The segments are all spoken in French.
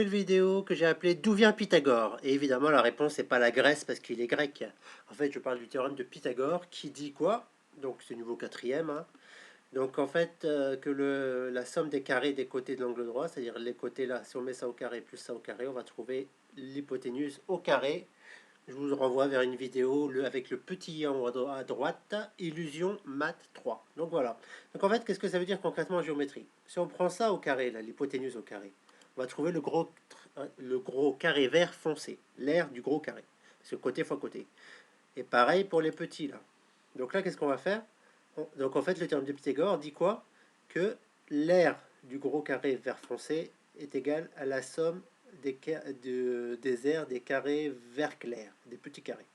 Une vidéo que j'ai appelée D'où vient Pythagore? Et évidemment, la réponse n'est pas la Grèce parce qu'il est grec. En fait, je parle du théorème de Pythagore qui dit quoi? Donc, c'est niveau quatrième. Hein. Donc, en fait, que la somme des carrés des côtés de l'angle droit, c'est-à-dire les côtés là, si on met ça au carré plus ça au carré, on va trouver l'hypoténuse au carré. Je vous renvoie vers une vidéo avec le petit i en haut à droite, illusion math 3. Donc voilà. Donc en fait, qu'est-ce que ça veut dire concrètement en géométrie? Si on prend ça au carré, l'hypoténuse au carré, on va trouver le gros carré vert foncé, l'aire du gros carré. C'est côté fois côté. Et pareil pour les petits là. Donc là, qu'est-ce qu'on va faire? Donc en fait, le théorème de Pythagore dit quoi? Que l'aire du gros carré vert foncé est égale à la somme des aires des carrés vert clair, des petits carrés.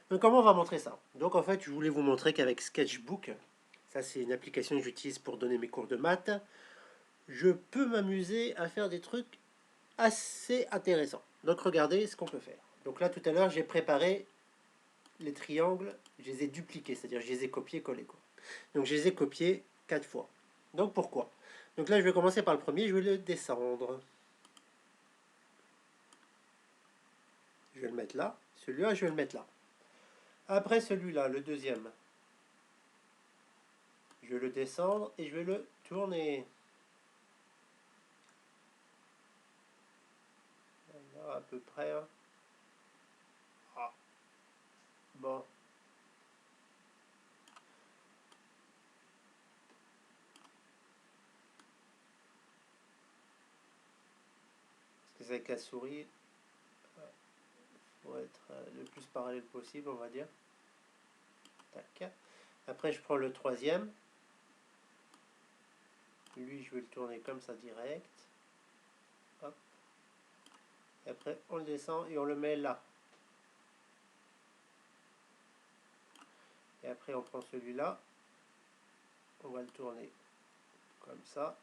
Donc comment on va montrer ça? Donc en fait, je voulais vous montrer qu'avec Sketchbook, ça c'est une application que j'utilise pour donner mes cours de maths, je peux m'amuser à faire des trucs assez intéressants. Donc regardez ce qu'on peut faire. Donc là tout à l'heure, j'ai préparé les triangles, je les ai dupliqués, c'est-à-dire je les ai copiés-collés. Donc je les ai copiés 4 fois. Donc pourquoi? Donc là, je vais commencer par le premier, je vais le descendre. Je vais le mettre là. Celui-là, je vais le mettre là. Après celui-là, le deuxième, je vais le descendre et je vais le tourner. Là, à peu près. Hein. Ah. Bon. Parce que c'est avec la souris, il faut être le plus parallèle possible, on va dire. Tac. Après, je prends le troisième. Lui, je vais le tourner comme ça direct. Hop. Et après, on le descend et on le met là. Et après, on prend celui-là. On va le tourner comme ça.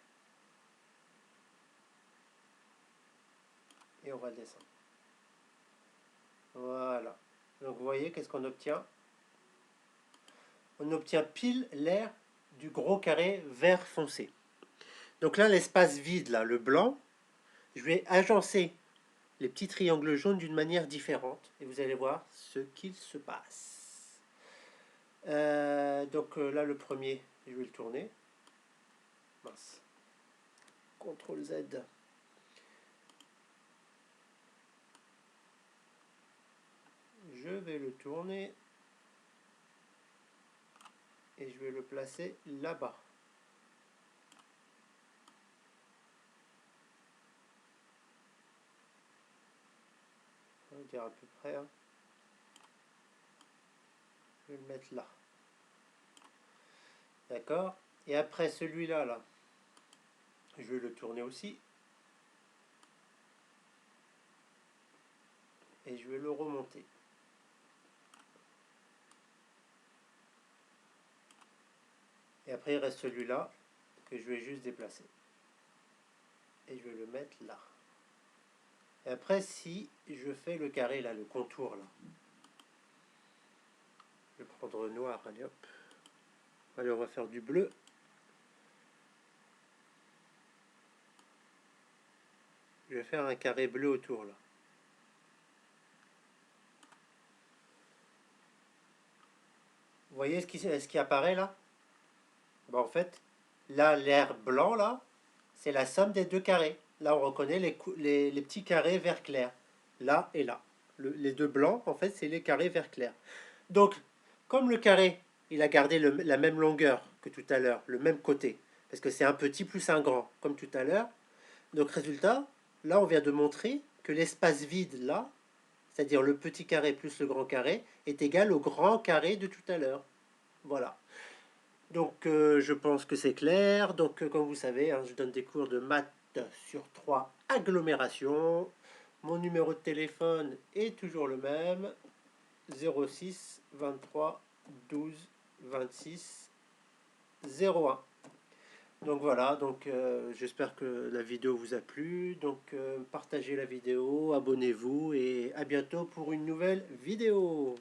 Et on va le descendre. Voilà. Donc, vous voyez, qu'est-ce qu'on obtient? On obtient pile l'aire du gros carré vert foncé. Donc là, l'espace vide, là, le blanc, je vais agencer les petits triangles jaunes d'une manière différente. Et vous allez voir ce qu'il se passe. Donc là, le premier, je vais le tourner. Mince. CTRL Z. Je vais le tourner. Et je vais le placer là-bas. On va dire à peu près. Hein. Je vais le mettre là. D'accord? Et après celui-là, là, je vais le tourner aussi. Et je vais le remonter. Et après, il reste celui-là que je vais juste déplacer. Et je vais le mettre là. Et après, si je fais le carré, là, le contour, là. Je vais prendre noir, allez hop. Allez, on va faire du bleu. Je vais faire un carré bleu autour, là. Vous voyez ce qui apparaît, là? Bon, en fait, là, l'air blanc, là, c'est la somme des deux carrés. Là, on reconnaît les petits carrés vert clair. Là et là. Les deux blancs, en fait, c'est les carrés vert clair. Donc, comme le carré, il a gardé la même longueur que tout à l'heure, le même côté, parce que c'est un petit plus un grand, comme tout à l'heure. Donc, résultat, là, on vient de montrer que l'espace vide, là, c'est-à-dire le petit carré plus le grand carré, est égal au grand carré de tout à l'heure. Voilà. Donc, je pense que c'est clair. Donc, comme vous savez, hein, je donne des cours de maths sur 3 agglomérations. Mon numéro de téléphone est toujours le même. 06 23 12 26 01. Donc voilà, donc j'espère que la vidéo vous a plu. Donc partagez la vidéo, abonnez-vous et à bientôt pour une nouvelle vidéo.